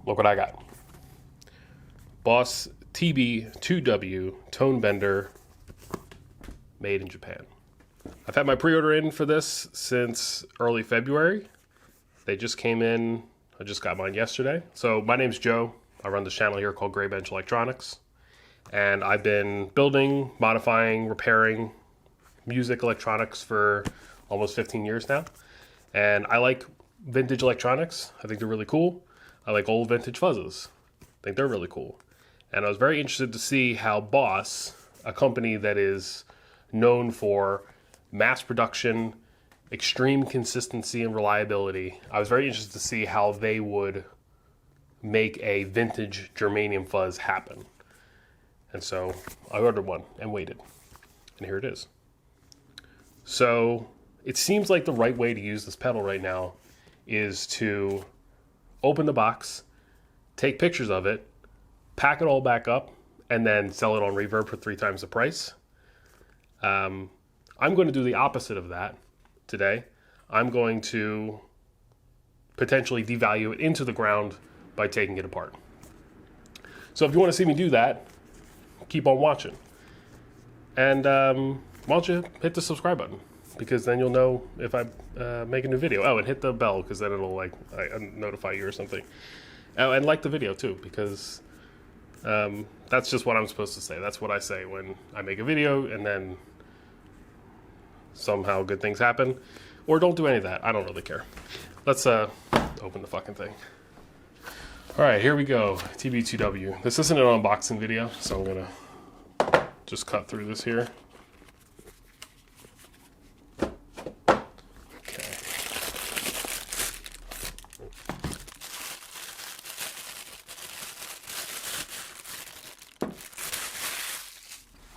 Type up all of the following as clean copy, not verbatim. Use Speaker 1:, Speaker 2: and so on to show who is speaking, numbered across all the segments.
Speaker 1: Look what I got. Boss TB-2W tone bender, made in Japan. I've had my pre-order in for this since early February. They just came in. I just got mine yesterday. So my name's Joe. I run this channel here called Gray Bench Electronics. And I've been building, modifying, repairing music electronics for almost 15 years now. And I like vintage electronics. I think they're really cool. I like old vintage fuzzes. I think they're really cool. And I was very interested to see how Boss, a company that is known for mass production, extreme consistency and reliability, I was very interested to see how they would make a vintage germanium fuzz happen. And so I ordered one and waited. And here it is. So it seems like the right way to use this pedal right now is to open the box, take pictures of it, pack it all back up, and then sell it on Reverb for 3 times the price. I'm going to do the opposite of that today. I'm going to potentially devalue it into the ground by taking it apart. So if you want to see me do that, keep on watching. And why don't you hit the subscribe button, because then you'll know if I make a new video. Oh, and hit the bell, because then it'll like notify you or something. Oh, and like the video too, because that's just what I'm supposed to say. That's what I say when I make a video, and then somehow good things happen. Or don't do any of that. I don't really care. Let's open the fucking thing. All right, here we go. TB-2W. This isn't an unboxing video, so I'm gonna just cut through this here. Okay.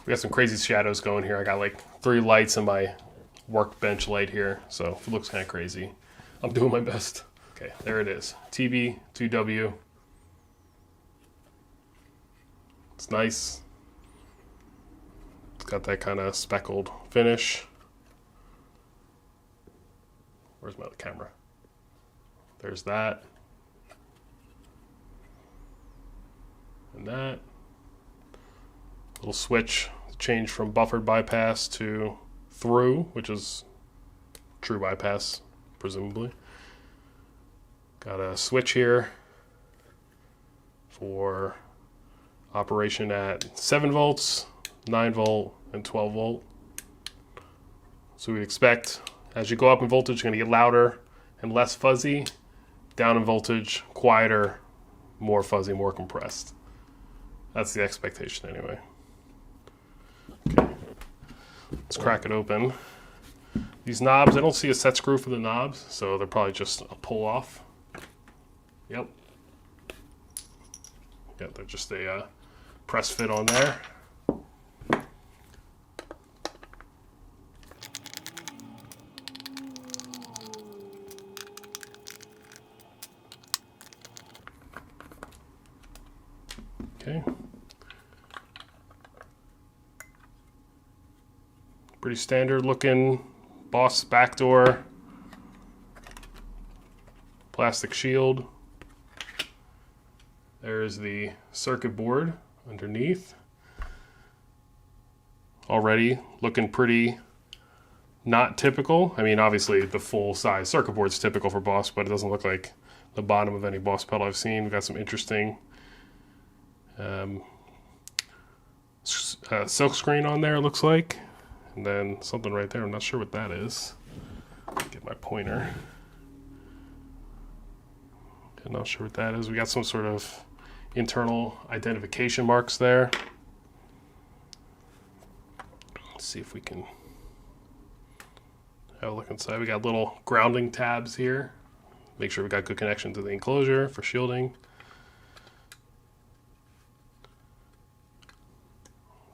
Speaker 1: We got some crazy shadows going here. I got like 3 lights in my workbench light here, so it looks kind of crazy. I'm doing my best. Okay, there it is. TB-2W. It's nice. It's got that kind of speckled finish. Where's my other camera? There's that. And that. Little switch. Change from buffered bypass to through, which is true bypass, presumably. Got a switch here for operation at 7 volts, 9 volt, and 12 volt. So we'd expect as you go up in voltage, it's going to get louder and less fuzzy. Down in voltage, quieter, more fuzzy, more compressed. That's the expectation anyway. Okay, let's crack it open. These knobs, I don't see a set screw for the knobs, so they're probably just a pull off. Yep. Yeah, they're just a press fit on there. Okay. Pretty standard looking Boss backdoor, plastic shield. There's the circuit board underneath. Already looking pretty not typical. I mean, obviously the full size circuit board is typical for Boss, but it doesn't look like the bottom of any Boss pedal I've seen. We've got some interesting silk screen on there, it looks like. And then something right there, I'm not sure what that is. Get my pointer. I'm not sure what that is. We got some sort of internal identification marks there. Let's see if we can have a look inside. We got little grounding tabs here. Make sure we got good connection to the enclosure for shielding.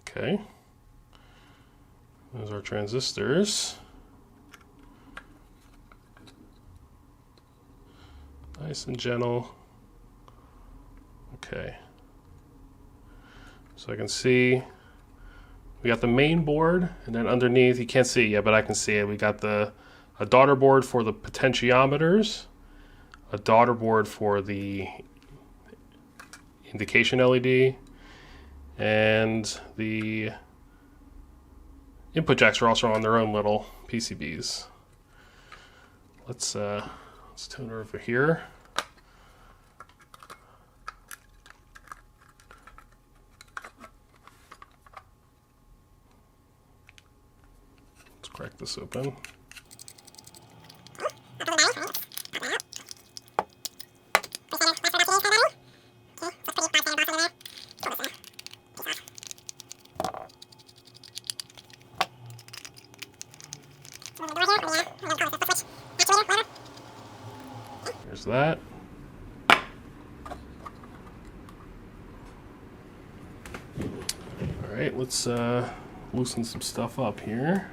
Speaker 1: Okay. Those are transistors. Nice and gentle. Okay. So I can see we got the main board, and then underneath, you can't see it yet, but I can see it. We got a daughter board for the potentiometers, a daughter board for the indication LED, and the input jacks are also on their own little PCBs. Let's tune her over here. Let's crack this open. There's that. All right, let's loosen some stuff up here.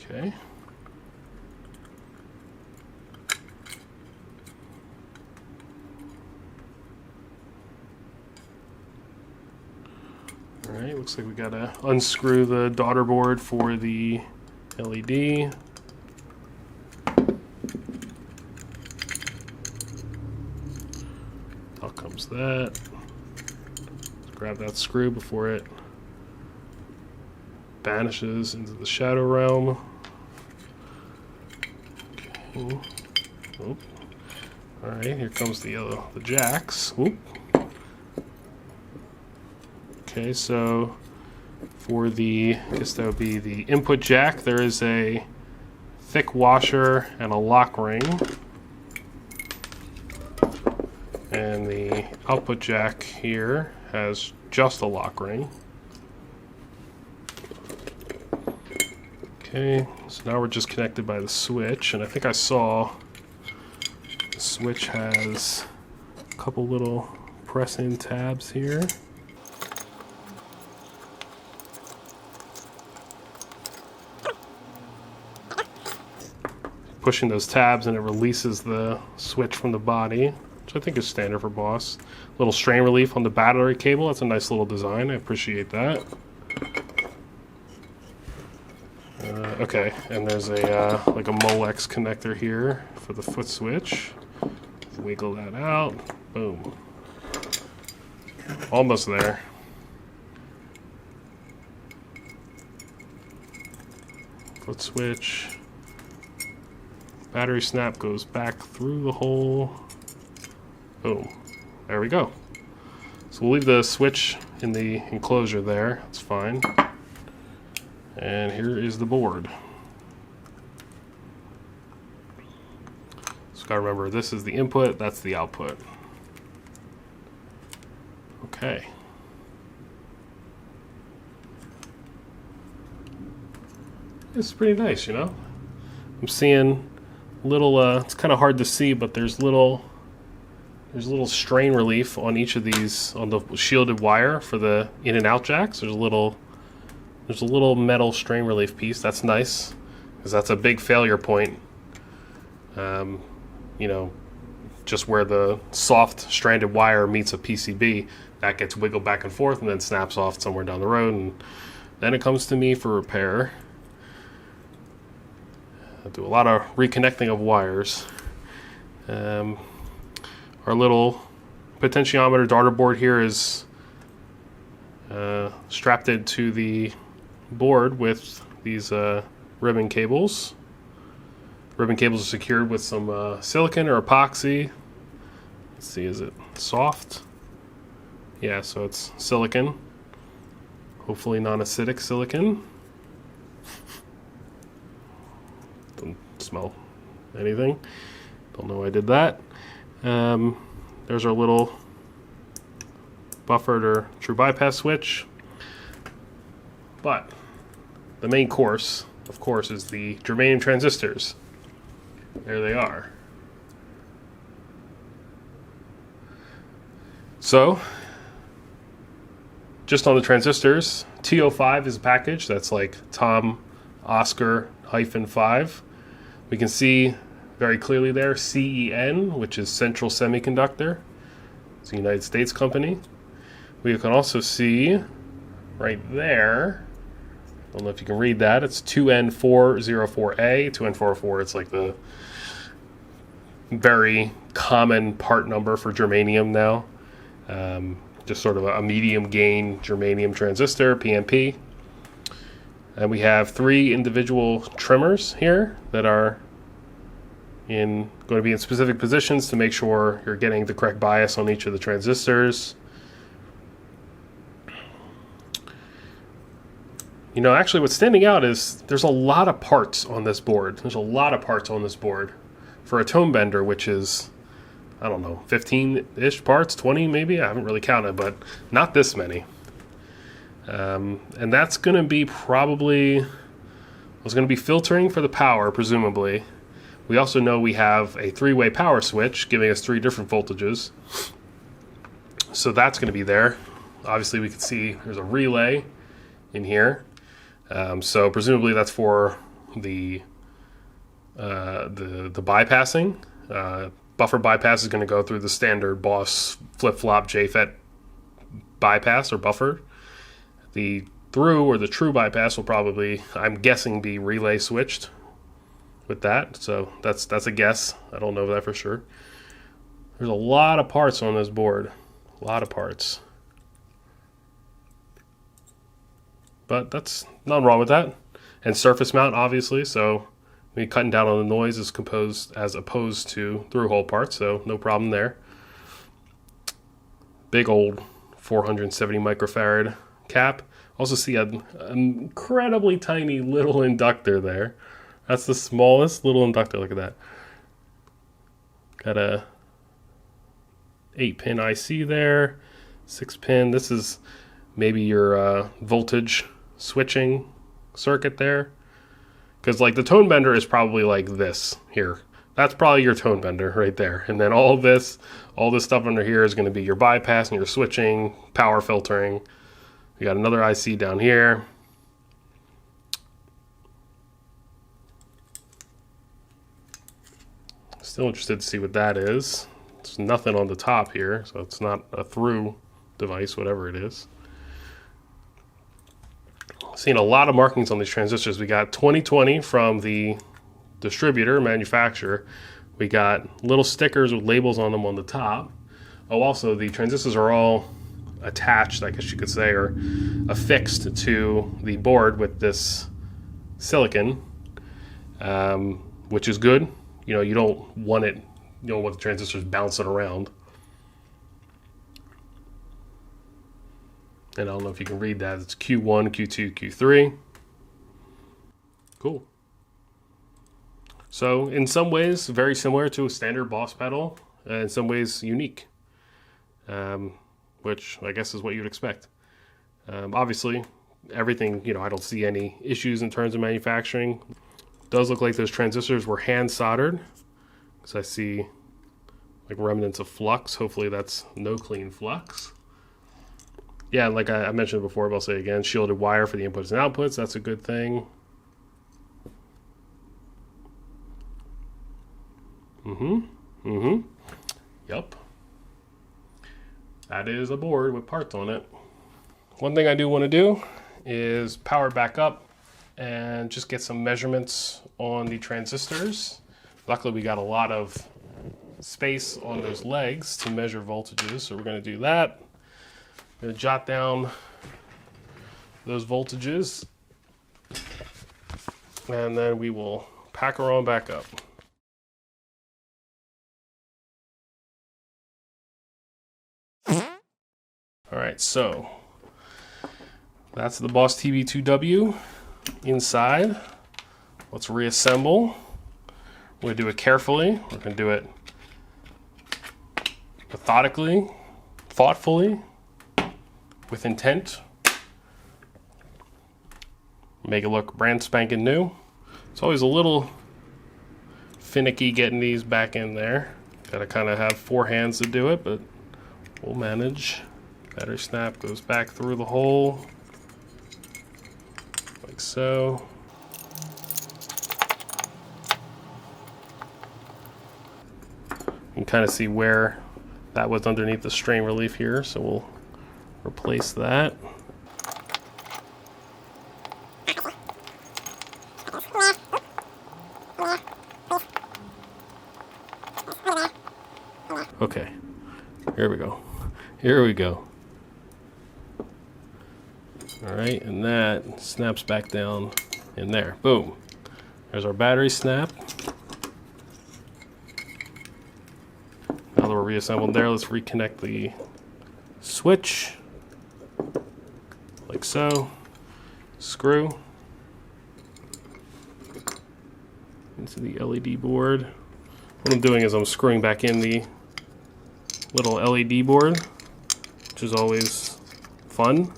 Speaker 1: Okay. All right, looks like we gotta unscrew the daughter board for the LED. Out comes that. Let's grab that screw before it vanishes into the shadow realm. Okay. Oop. All right, here comes the jacks. Oop. Okay, so for the, I guess that would be the input jack, there is a thick washer and a lock ring. And the output jack here has just a lock ring. Okay, so now we're just connected by the switch, and I think I saw the switch has a couple little press-in tabs here. Pushing those tabs and it releases the switch from the body, which I think is standard for Boss. Little strain relief on the battery cable. That's a nice little design. I appreciate that. Okay, and there's a like a Molex connector here for the foot switch. Wiggle that out. Boom. Almost there. Foot switch. Battery snap goes back through the hole. Boom. There we go. So we'll leave the switch in the enclosure there. That's fine. And here is the board. So gotta remember, this is the input, that's the output. Okay. It's pretty nice, you know? I'm seeing little, it's kind of hard to see, but there's little strain relief on each of these, on the shielded wire for the in and out jacks. There's a little metal strain relief piece. That's nice, because that's a big failure point. You know, just where the soft stranded wire meets a PCB, that gets wiggled back and forth and then snaps off somewhere down the road, and then it comes to me for repair. I do a lot of reconnecting of wires. Our little potentiometer daughter board here is strapped into the board with these ribbon cables. Ribbon cables are secured with some silicone or epoxy. Let's see, is it soft? Yeah, so it's silicone. Hopefully non-acidic silicone. Don't smell anything. Don't know why I did that. There's our little buffered or true bypass switch. But the main course, of course, is the germanium transistors. There they are. So, just on the transistors, T05 is a package that's like Tom Oscar -5. We can see very clearly there, CEN, which is Central Semiconductor. It's a United States company. We can also see right there, I don't know if you can read that, it's 2N404A. 2N404, it's like the very common part number for germanium now. Just sort of a medium gain germanium transistor, PNP. And we have 3 individual trimmers here that are going to be in specific positions to make sure you're getting the correct bias on each of the transistors. You know, actually what's standing out is there's a lot of parts on this board. There's a lot of parts on this board for a tone bender, which is, I don't know, 15-ish parts, 20 maybe? I haven't really counted, but not this many. And that's going to be probably, it's going to be filtering for the power, presumably. We also know we have a 3-way power switch giving us 3 different voltages. So that's going to be there. Obviously we can see there's a relay in here. So presumably that's for the bypassing. Buffer bypass is going to go through the standard Boss flip-flop JFET bypass or buffer. The through or the true bypass will probably, I'm guessing, be relay switched with that. So that's a guess. I don't know that for sure. There's a lot of parts on this board. A lot of parts. But that's nothing wrong with that. And surface mount, obviously, so we're cutting down on the noise as opposed to through-hole parts, so no problem there. Big old 470 microfarad cap. Also see an incredibly tiny little inductor there. That's the smallest little inductor. Look at that. Got a 8-pin IC there, 6-pin. This is maybe your voltage switching circuit there. Because like the tone bender is probably like this here. That's probably your tone bender right there. And then all this stuff under here is going to be your bypass and your switching, power filtering. We got another IC down here. Still interested to see what that is. There's nothing on the top here, so it's not a through device, whatever it is. Seeing a lot of markings on these transistors. We got 2020 from the distributor, manufacturer. We got little stickers with labels on them on the top. Oh, also the transistors are all attached, I guess you could say, or affixed to the board with this silicon, which is good. You know, you don't want it, you don't want the transistors bouncing around. And I don't know if you can read that. It's Q1, Q2, Q3. Cool. So in some ways, very similar to a standard Boss pedal, and in some ways unique, which I guess is what you'd expect. Obviously, everything, you know, I don't see any issues in terms of manufacturing. It does look like those transistors were hand soldered, because I see like remnants of flux. Hopefully that's no clean flux. Yeah, like I mentioned before, but I'll say again, shielded wire for the inputs and outputs. That's a good thing. Yep. That is a board with parts on it. One thing I do want to do is power back up and just get some measurements on the transistors. Luckily, we got a lot of space on those legs to measure voltages, so we're going to do that. I'm going to jot down those voltages, and then we will pack her on back up. All right, so that's the Boss TB-2W inside. Let's reassemble. We're going to do it carefully. We're going to do it methodically, thoughtfully, with intent. Make it look brand spanking new. It's always a little finicky getting these back in there. Gotta kind of have 4 hands to do it, but we'll manage. Battery snap goes back through the hole, like so. can kind of see where that was underneath the strain relief here, so we'll replace that. Okay, here we go. Here we go. All right, and that snaps back down in there. Boom. There's our battery snap. Now that we're reassembled there, let's reconnect the switch. Like so. Screw into the LED board. What I'm doing is I'm screwing back in the little LED board, which is always fun.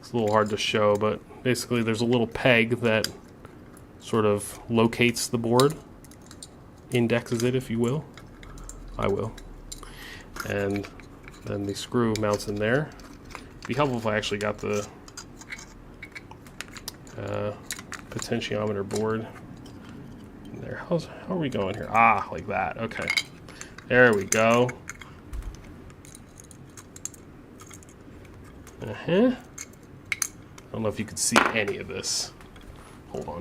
Speaker 1: It's a little hard to show, but basically there's a little peg that sort of locates the board, indexes it if you will. I will. And then the screw mounts in there. It'd be helpful if I actually got the potentiometer board in there. How are we going here? Ah, like that. Okay. There we go. I don't know if you can see any of this. Hold on.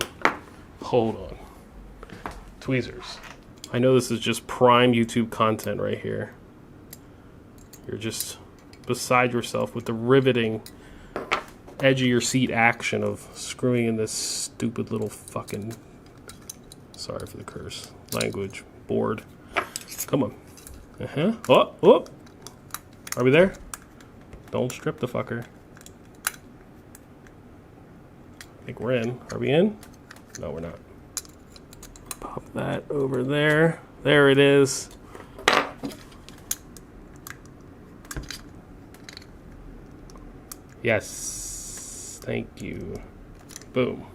Speaker 1: Hold on. Tweezers. I know this is just prime YouTube content right here. You're just beside yourself with the riveting edge of your seat action of screwing in this stupid little fucking, sorry for the curse, language board. Come on. Oh, oh. Are we there? Don't strip the fucker. I think we're in. Are we in? No, we're not. Pop that over there. There it is. Yes. Thank you. Boom.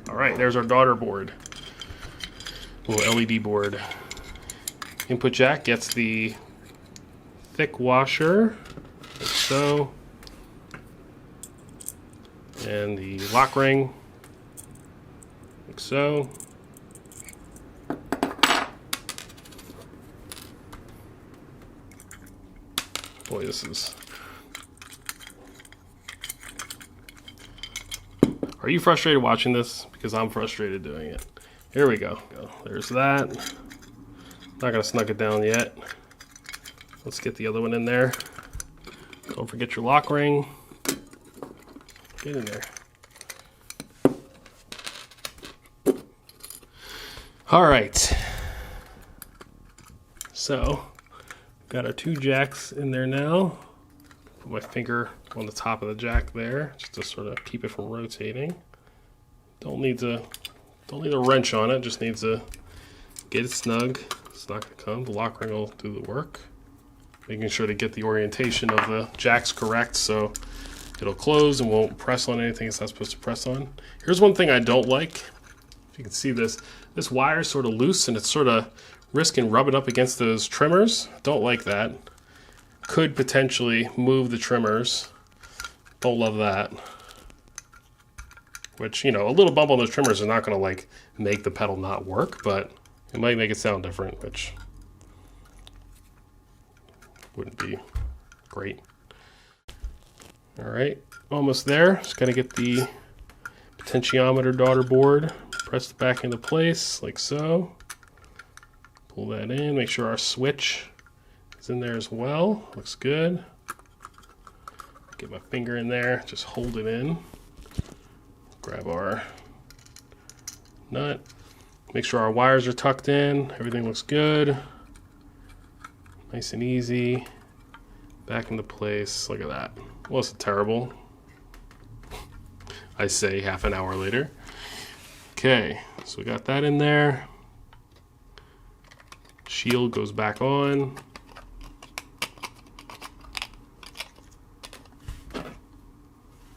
Speaker 1: All right, there's our daughter board. Little LED board. Input jack gets the thick washer, like so. And the lock ring, like so. Boy, this is... Are you frustrated watching this? Because I'm frustrated doing it. Here we go. There's that. Not gonna snug it down yet. Let's get the other one in there. Don't forget your lock ring. Get in there. All right. So, got our two jacks in there now. Put my finger on the top of the jack there, just to sort of keep it from rotating. Don't need a wrench on it. Just needs to get it snug. It's not gonna come. The lock ring will do the work. Making sure to get the orientation of the jacks correct, so it'll close and won't press on anything it's not supposed to press on. Here's one thing I don't like. If you can see this, this wire is sort of loose and it's sort of risking rubbing up against those trimmers. Don't like that. Could potentially move the trimmers. Don't love that. Which, you know, a little bump on those trimmers is not going to like make the pedal not work, but it might make it sound different, which wouldn't be great. All right, almost there. Just got to get the potentiometer daughter board pressed back into place like so. Pull that in, make sure our switch is in there as well. Looks good. Get my finger in there, just hold it in. Grab our nut. Make sure our wires are tucked in. Everything looks good. Nice and easy. Back into place. Look at that. Wasn't terrible. I say half an hour later. Okay, so we got that in there. Shield goes back on.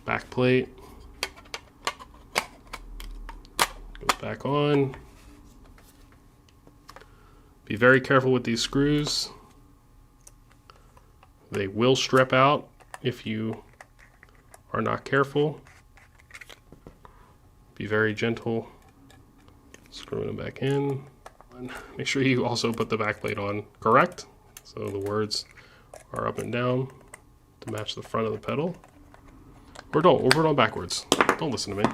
Speaker 1: Back plate goes back on. Be very careful with these screws. They will strip out if you are not careful. Be very gentle screwing them back in. on. Make sure you also put the back plate on correct, so the words are up and down to match the front of the pedal. Or don't, or put it on backwards. Don't listen to me.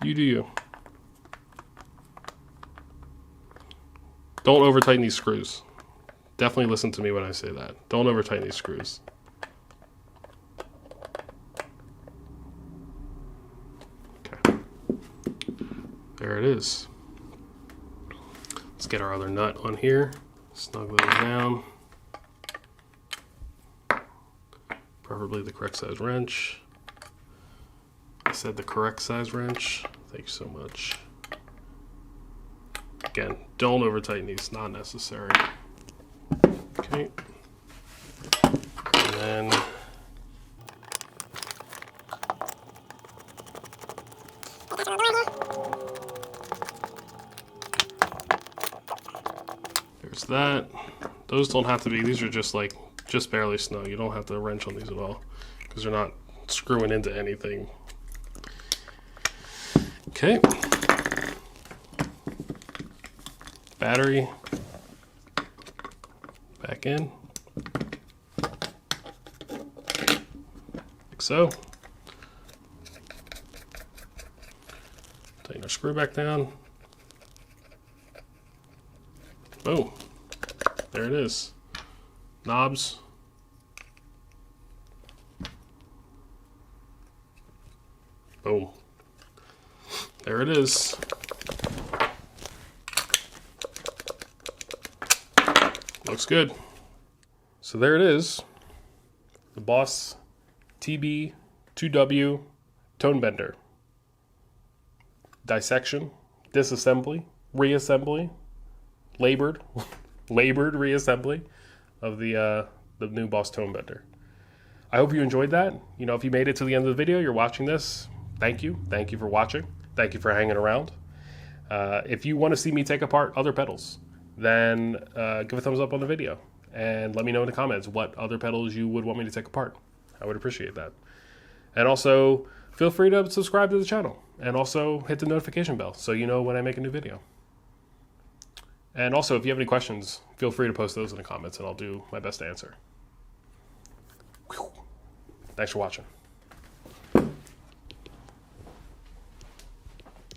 Speaker 1: You do you. Don't over tighten these screws. Definitely listen to me when I say that. Don't over tighten these screws. Okay. There it is. Let's get our other nut on here. Snug those down. Preferably the correct size wrench. I said the correct size wrench. Thank you so much. Again, don't over tighten these, not necessary. Okay. And then there's that. Those don't have to be, these are just like, just barely snug. You don't have to wrench on these at all because they're not screwing into anything. Okay. Battery back in, like so. Tighten our screw back down. Boom. There it is. Knobs. Boom. There it is. Looks good. So there it is. The Boss TB-2W tone bender. Dissection, disassembly, reassembly, labored reassembly of the new Boss tone bender. I hope you enjoyed that. You know, if you made it to the end of the video, you're watching this, thank you. Thank you for watching. Thank you for hanging around. If you want to see me take apart other pedals, then give a thumbs up on the video and let me know in the comments what other pedals you would want me to take apart. I would appreciate that. And also, feel free to subscribe to the channel and also hit the notification bell so you know when I make a new video. And also, if you have any questions, feel free to post those in the comments and I'll do my best to answer. Thanks for watching.